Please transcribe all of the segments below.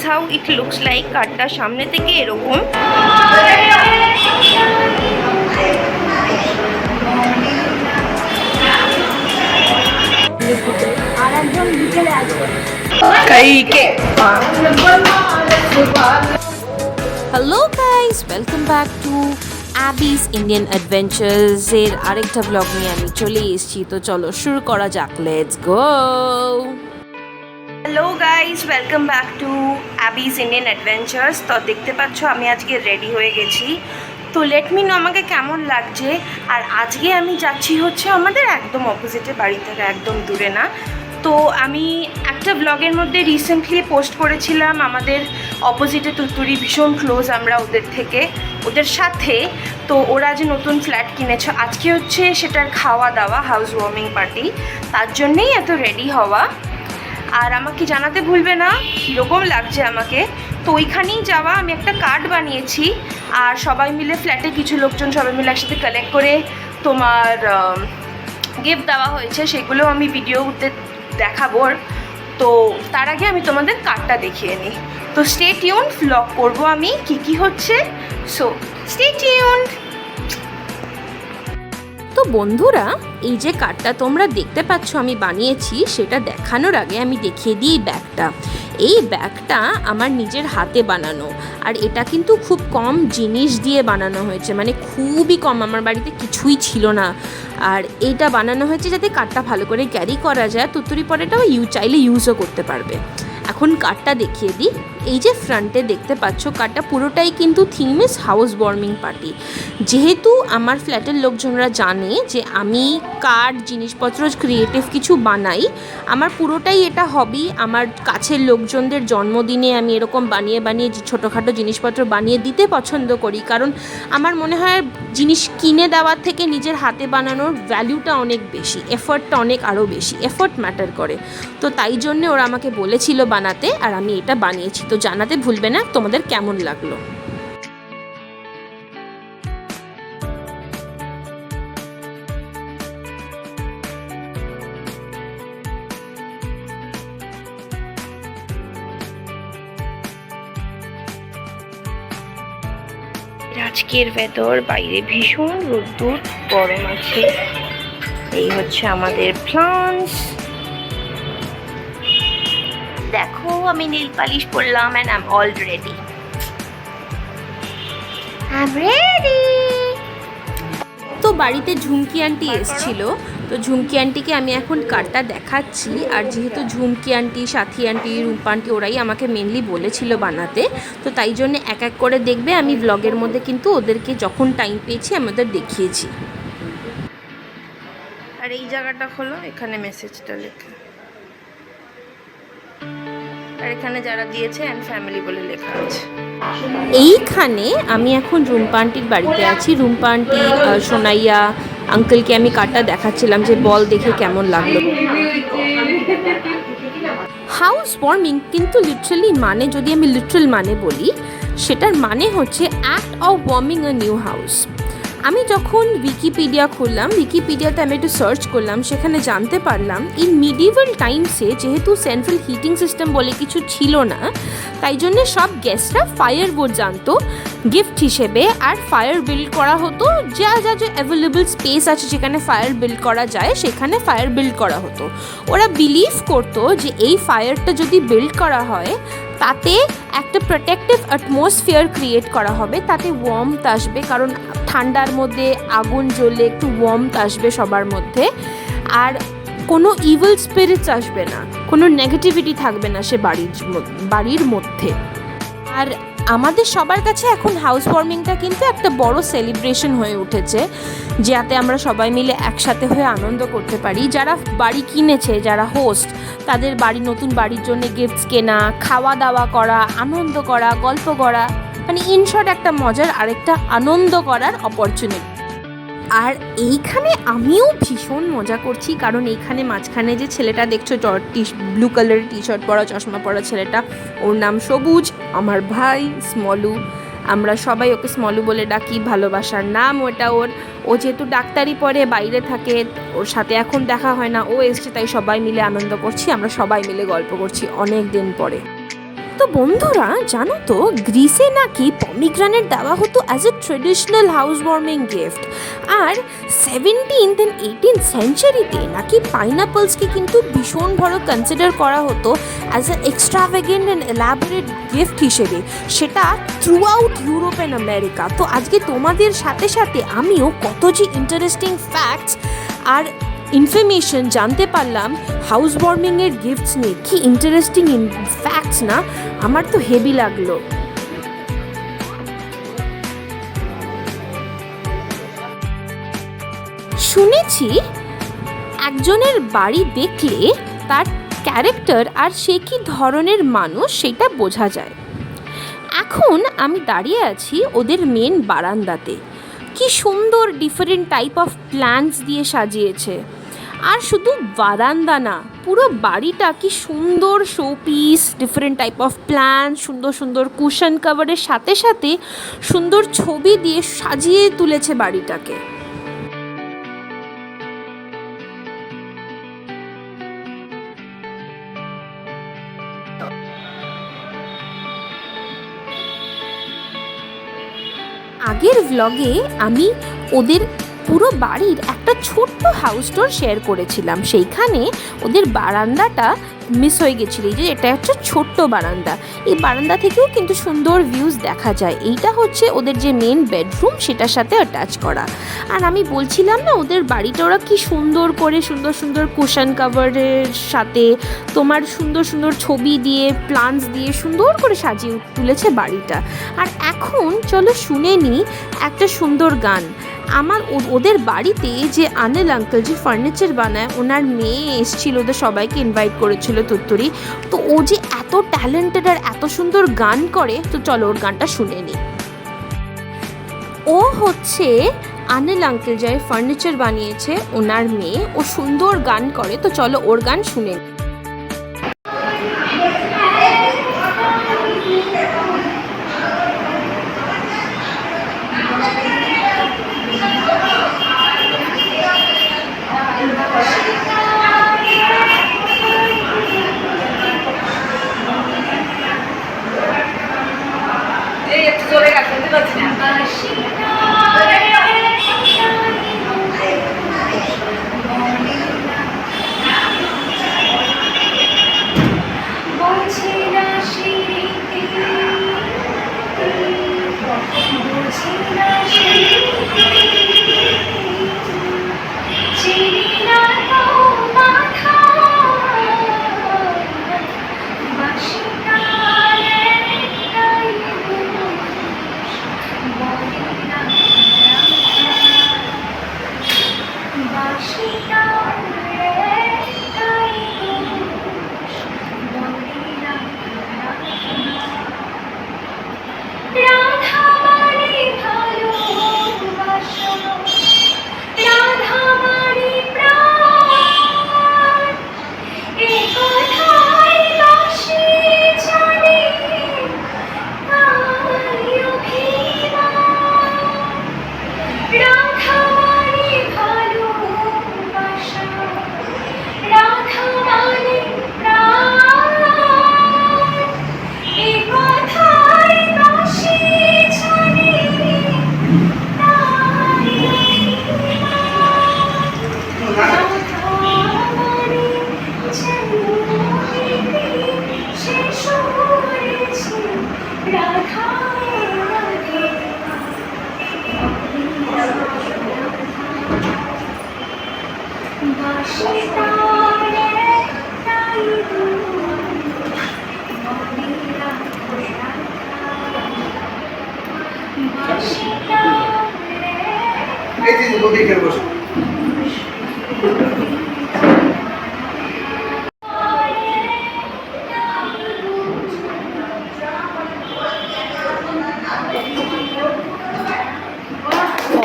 How it looks like. কারটা সামনে থেকে এরকম, আর একজন বিকেলে আছে। Hello guys, welcome back to Abby's Indian adventures এর আরেকটা ব্লগ নিয়ে আমি চলে এসেছি। তো চলো শুরু করা যাক, let's go. Hello guys, welcome back to Abby's Indian adventures. তো দেখতে পাচ্ছ আমি আজকে রেডি হয়ে গেছি। তো লেট মি নো আমাকে কেমন লাগছে। আর আজকে আমি যাচ্ছি হচ্ছে আমাদের একদম অপোজিটে, বাড়ি থেকে একদম দূরে না। তো আমি একটা ব্লগের মধ্যে রিসেন্টলি পোস্ট করেছিলাম আমাদের অপোজিটে তুতুরি, ভীষণ ক্লোজ আমরা ওদের সাথে। তো ওরা যে নতুন ফ্ল্যাট কিনেছে, আজকে হচ্ছে সেটার খাওয়া দাওয়া, হাউস ওয়ার্মিং পার্টি, তার জন্যেই এত রেডি হওয়া। আর আমাকে জানাতে ভুলবে না কীরকম লাগছে আমাকে। তো ওইখানেই যাওয়া, আমি একটা কার্ড বানিয়েছি আর সবাই মিলে ফ্ল্যাটে কিছু লোকজন সবাই মিলে একসাথে কালেক্ট করে তোমার গিফট দেওয়া হয়েছে, সেগুলো আমি ভিডিওতে দেখাবো। তো তার আগে আমি তোমাদের কার্ডটা দেখিয়ে নিই। তো স্টে টিউনড, ভ্লগ করবো আমি কি হচ্ছে। So stay tuned. তো বন্ধুরা, এই যে কার্ডটা তোমরা দেখতে পাচ্ছ আমি বানিয়েছি, সেটা দেখানোর আগে আমি দেখিয়ে দিই এই ব্যাগটা আমার নিজের হাতে বানানো। আর এটা কিন্তু খুব কম জিনিস দিয়ে বানানো হয়েছে, মানে খুবই কম, আমার বাড়িতে কিছুই ছিল না। আর এইটা বানানো হয়েছে যাতে কার্ডটা ভালো করে ক্যারি করা যায়, তুতুরি পরেটাও চাইলে ইউজও করতে পারবে। এখন কার্ডটা দেখিয়ে দিই। এই যে ফ্রন্টে দেখতে পাচ্ছ, কার্ডটা পুরোটাই কিন্তু theme is house warming party. যেহেতু আমার ফ্ল্যাটের লোকজনরা জানে যে আমি কার্ড জিনিসপত্র ক্রিয়েটিভ কিছু বানাই, আমার পুরোটাই এটা হবি। আমার কাছের লোকজনদের জন্মদিনে আমি এরকম বানিয়ে ছোটোখাটো জিনিসপত্র বানিয়ে দিতে পছন্দ করি, কারণ আমার মনে হয় জিনিস কিনে দেওয়ার থেকে নিজের হাতে বানানোর ভ্যালুটা অনেক বেশি, এফর্টটা অনেক আরও বেশি, এফর্ট ম্যাটার করে। তো তাই জন্যে ওরা আমাকে বলেছিল বানাতে, আর আমি এটা বানিয়েছি। তো জানাতে ভুলবে না তোমাদের কেমন লাগলো। আজকের ভেতর বাইরে ভীষণ রোদ্দুর, গরম আছে। এই হচ্ছে আমাদের প্লান্টস। দেখো আমি নীল পালিশ পরলাম and I'm all ready. I'm ready. তো বাড়িতে ঝুমকি আন্টি এসছিল, তো ঝুমকি আন্টিকে আমি এখন কার্ডটা দেখাচ্ছি। আর যেহেতু ঝুমকি আন্টি, সাথী আন্টি, রূপা আন্টি ওরাই আমাকে মেনলি বলেছিল বানাতে, তো তাই জন্য এক এক করে দেখবে আমি ব্লগের মধ্যে কিন্তু ওদেরকে যখন টাইম পেয়েছি আমি ওদের দেখিয়েছি। আর এই জায়গাটা হলো, এখানে মেসেজটা লেখা, আর এখানে যারা দিয়েছে অ্যান্ড ফ্যামিলি বলে লেখা আছে। এইখানে আমি এখন রুম্পা আন্টির বাড়িতে আছি। রুম্পা আন্টি, সোনাইয়া আঙ্কেলকে আমি কার্ডটা দেখাচ্ছিলাম যে বল দেখে কেমন লাগলো। হাউস ওয়ার্মিং কিন্তু লিটারালি মানে, যদি আমি লিটারাল মানে বলি, সেটার মানে হচ্ছে act of warming a new house. আমি যখন উইকিপিডিয়া খুললাম, উইকিপিডিয়াতে আমি একটু সার্চ করলাম, সেখানে জানতে পারলাম ইন মিডিভাল টাইমসে যেহেতু সেন্ট্রাল হিটিং সিস্টেম বলে কিছু ছিল না, তাই জন্য সব গেস্টরা ফায়ারউড জানতো গিফট হিসেবে। আর ফায়ার বিল্ড করা হতো, যা অ্যাভেলেবল স্পেস আছে যেখানে ফায়ার বিল্ড করা যায় সেখানে ফায়ার বিল্ড করা হতো। ওরা বিলিভ করতো যে এই ফায়ারটা যদি বিল্ড করা হয় তাতে একটা প্রোটেক্টিভ অ্যাটমসফিয়ার ক্রিয়েট করা হবে, তাতে ওয়ার্মথ আসবে, কারণ ঠান্ডার মধ্যে আগুন জ্বললে একটু ওয়ার্মথ আসবে সবার মধ্যে, আর কোনো ইভিল স্পিরিটস আসবে না, কোনো নেগেটিভিটি থাকবে না সে বাড়ির মধ্যে। আর আমাদের সবার কাছে এখন হাউস ওয়ার্মিংটা কিন্তু একটা বড় সেলিব্রেশন হয়ে উঠেছে, যাতে আমরা সবাই মিলে একসাথে হয়ে আনন্দ করতে পারি। যারা বাড়ি কিনেছে, যারা হোস্ট, তাদের নতুন বাড়ির জন্য গিফটস কেনা, খাওয়া দাওয়া করা, আনন্দ করা, গল্প করা, মানে ইন শর্ট একটা মজার আরেকটা আনন্দ করার অপরচুনিটি। আর এইখানে আমিও ভীষণ মজা করছি, কারণ এইখানে মাঝখানে যে ছেলেটা দেখছো, ব্লু কালারের টি শার্ট পরা, চশমা পরা ছেলেটা, ওর নাম সবুজ, আমার ভাই স্মলু। আমরা সবাই ওকে স্মলু বলে ডাকি, ভালোবাসার নাম ওটা ওর। ও যেহেতু ডাক্তারি পড়ে, বাইরে থাকে, ওর সাথে এখন দেখা হয় না, ও এসছে, তাই সবাই মিলে আনন্দ করছি, আমরা সবাই মিলে গল্প করছি অনেক দিন পরে। তো বন্ধুরা জানো তো গ্রিসে নাকি পমিগ্রানেট দেওয়া হতো as a traditional house warming gift, আর 17th and 18th সেঞ্চুরিতে নাকি পাইনাপলসকে কিন্তু ভীষণ বড় কনসিডার করা হতো as a extravagant and elaborate gift হিসেবে, সেটা throughout Europe and America. তো আজকে তোমাদের সাথে সাথে আমিও কত যে ইন্টারেস্টিং ফ্যাক্টস আর ইনফরমেশন জানতে পারলাম হাউস ওয়ার্মিংয়ের গিফটস নিয়ে। কি ইন্টারেস্টিং ফ্যাক্টস না, আমার তো হেভি লাগলো। শুনেছি একজনের বাড়ি দেখলে তার ক্যারেক্টার আর সে কী ধরনের মানুষ সেটা বোঝা যায়। এখন আমি দাঁড়িয়ে আছি ওদের মেন বারান্দাতে, কি সুন্দর ডিফারেন্ট টাইপ অফ প্ল্যান্টস দিয়ে সাজিয়েছে। আর শুধু বারান্দা না, পুরো বাড়িটা কি সুন্দর showpiece, different type of plant, সুন্দর সুন্দর কুশন কভারের সাথে সাথে সুন্দর ছবি দিয়ে সাজিয়ে তুলেছে বাড়িটাকে। আগের ভ্লগে আমি ওদের পুরো বাড়ির একটা ছোট্ট হাউস টুর শেয়ার করেছিলাম, সেইখানে ওদের বারান্দাটা মিস হয়ে গেছিলো। এই যে এটা একটা ছোট্ট বারান্দা, এই বারান্দা থেকেও কিন্তু সুন্দর ভিউজ দেখা যায়। এইটা হচ্ছে ওদের যে মেন বেডরুম, সেটার সাথে অ্যাটাচ করা। আর আমি বলছিলাম না ওদের বাড়িটা ওরা কি সুন্দর করে সুন্দর সুন্দর কুশন কাভারের সাথে তোমার সুন্দর সুন্দর ছবি দিয়ে প্লান্টস দিয়ে সুন্দর করে সাজিয়ে তুলেছে বাড়িটা। আর এখন চলো শুনে নিই একটা সুন্দর গান। আমার ওদের বাড়িতে যে আনিল আঙ্কেল যে ফার্নিচার বানায়, ওনার মেয়ে এসেছিল, ওদের সবাইকে ইনভাইট করেছিল তুত্তুরি। তো ও যে এত ট্যালেন্টেড আর এত সুন্দর গান করে, তো চলো ওর গানটা শুনে নিই। ও হচ্ছে আনিল আঙ্কেল যে ফার্নিচার বানিয়েছে, ওনার মেয়ে, ও সুন্দর গান করে। তো চলো ওর গান শুনে নিই।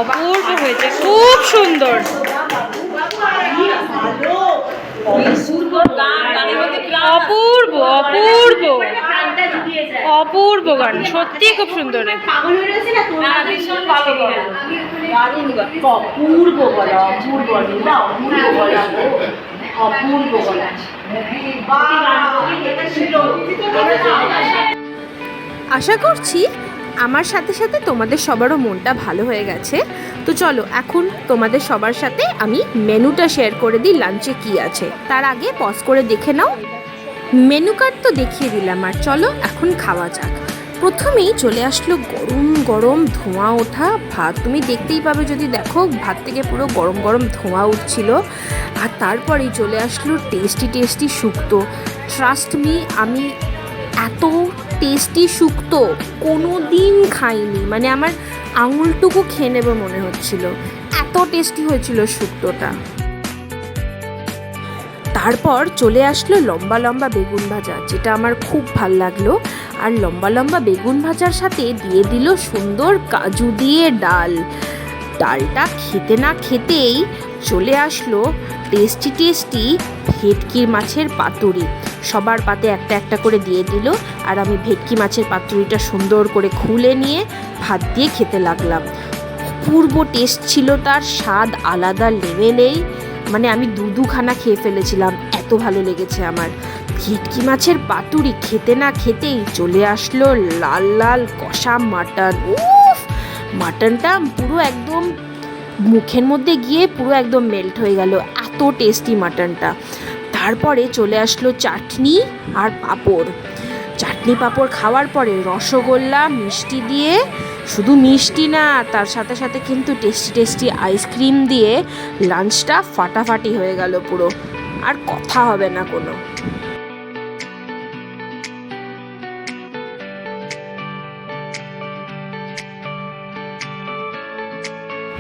অপূর্ব হয়েছে, খুব সুন্দর। অপূর্ব অপূর্ব অপূর্ব গান, সত্যি খুব সুন্দর। অপূর্ব বলা, অপূর্ব অপূর্ব গলা। আশা করছি আমার সাথে সাথে তোমাদের সবারও মনটা ভালো হয়ে গেছে। তো চলো এখন তোমাদের সবার সাথে আমি মেনুটা শেয়ার করে দিই, লাঞ্চে কি আছে। তার আগে পজ করে দেখে নাও। মেনু কার্ড তো দেখিয়ে দিলাম, আর চলো এখন খাওয়া যাক। প্রথমেই চলে আসলো গরম গরম ধোঁয়া ওঠা ভাত। তুমি দেখতেই পাবে যদি দেখো, ভাত থেকে পুরো গরম গরম ধোঁয়া উঠছিল। আর তারপরেই চলে আসলো টেস্টি টেস্টি শুক্তো। ট্রাস্ট মি, আমি এত টেস্টি শুক্তো কোনো দিন খাইনি, মানে আমার আঙুলটুকু খেয়ে নেবে মনে হচ্ছিল, এত টেস্টি হয়েছিল শুক্তোটা। তারপর চলে আসলো লম্বা লম্বা বেগুন ভাজা, যেটা আমার খুব ভাল লাগলো। আর লম্বা লম্বা বেগুন ভাজার সাথে দিয়ে দিল সুন্দর কাজু দিয়ে ডাল। ডালটা খেতে না খেতেই চলে আসলো টেস্টি টেস্টি ভেটকি মাছের পাতুরি। সবার পাতে একটা একটা করে দিয়ে দিল, আর আমি ভেটকি মাছের পাতুরিটা সুন্দর করে খুলে নিয়ে ভাত দিয়ে খেতে লাগলাম। অপূর্ব টেস্ট ছিল, তার স্বাদ আলাদা লেভেলেই, মানে আমি দুখানা খেয়ে ফেলেছিলাম, এত ভালো লেগেছে আমার। ভেটকি মাছের পাতুরি খেতে না খেতেই চলে আসলো লাল লাল কষা মাটন। উফ, মাটনটা পুরো একদম মুখের মধ্যে গিয়ে পুরো একদম মেল্ট হয়ে গেল, এত টেস্টি মাটনটা। তারপরে চলে আসলো চাটনি আর পাঁপড়। চাটনি পাঁপড় খাওয়ার পরে রসগোল্লা মিষ্টি দিয়ে, শুধু মিষ্টি না, তার সাথে সাথে কিন্তু টেস্টি টেস্টি আইসক্রিম দিয়ে লাঞ্চটা ফাটাফাটি হয়ে গেল পুরো, আর কথা হবে না কোনো।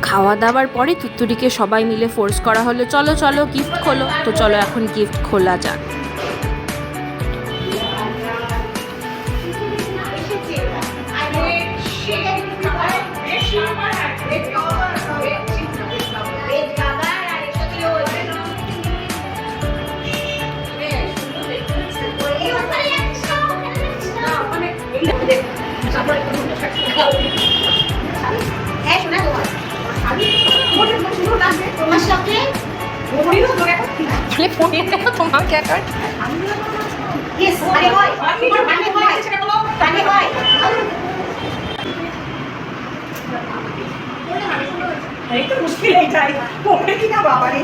খাওয়া দাওয়ার পরে তুত্তুরিকে সবাই মিলে ফোর্স করা হলো, চলো চলো গিফট খোলো। তো চলো এখন গিফট খোলা যাক। তোমাকে মুশকিল এইটাই, পড়ে কিনা বাবা রে।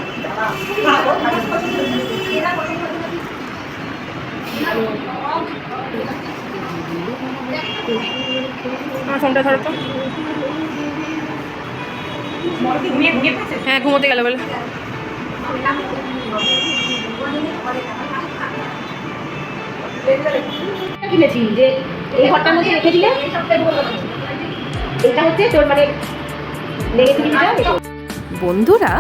আমার ফোনটা ধরো তো। হ্যাঁ, ঘুমোতে গেল বলে। কিনেছি যে এই ঘরটার মধ্যে রেখে দিলে এটা হচ্ছে তোর মানে বন্ধুরা,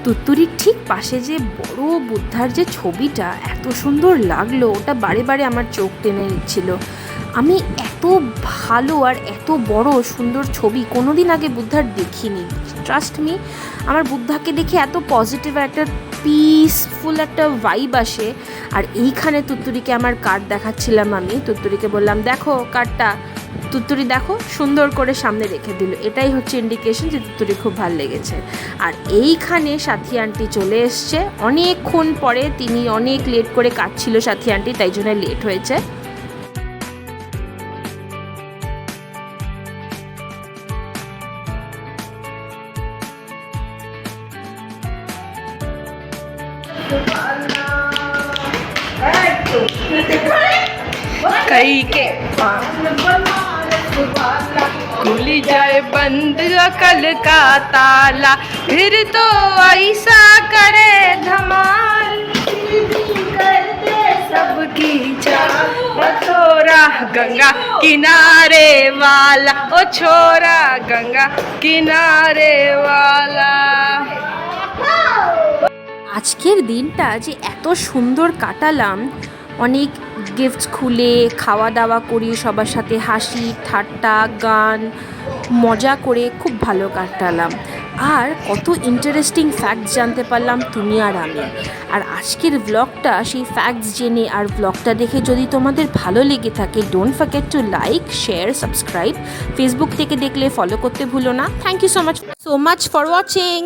তুত্তুরির ঠিক পাশে যে বড় বুদ্ধার যে ছবিটা এত সুন্দর লাগলো, ওটা বারে বারে আমার চোখ টেনে নিচ্ছিল। আমি এত ভালো আর এত বড় সুন্দর ছবি কোনোদিন আগে বুদ্ধার দেখিনি। ট্রাস্ট মি, আমার বুদ্ধাকে দেখে এত পজিটিভ একটা পিসফুল একটা ভাইব আসে। আর এইখানে তুত্তুরিকে আমার কার্ড দেখাচ্ছিলাম, আমি তুত্তুরিকে বললাম দেখো কার্ডটা, তুত্তুরি দেখো সুন্দর করে সামনে রেখে দিল। এটাই হচ্ছে ইন্ডিকেশন যে তুত্তুরি খুব ভালো লেগেছে। আর এইখানে সাথী আন্টি চলে এসছে অনেকক্ষণ পরে, তিনি অনেক লেট করে কাটছিল সাথী আন্টি, তাই জন্য লেট হয়েছে। कई के खुल जाए बंद अकल का ताला, फिर तो ऐसा करे धमाल, कर दे सबकी चाल। ओ छोरा गंगा किनारे वाला, ओ छोरा गंगा किनारे वाला। আজকের দিনটা যে এত সুন্দর কাটালাম, অনেক গিফটস খুলে খাওয়া দাওয়া করি, সবার সাথে হাসি ঠাট্টা গান মজা করে খুব ভালো কাটালাম। আর কত ইন্টারেস্টিং ফ্যাক্টস জানতে পারলাম তুমি আর আমি। আর আজকের ব্লগটা সেই ফ্যাক্টস জেনে আর ব্লগটা দেখে যদি তোমাদের ভালো লেগে থাকে, don't forget to like share subscribe. Facebook থেকে দেখলে ফলো করতে ভুলো না। Thank you so much for watching.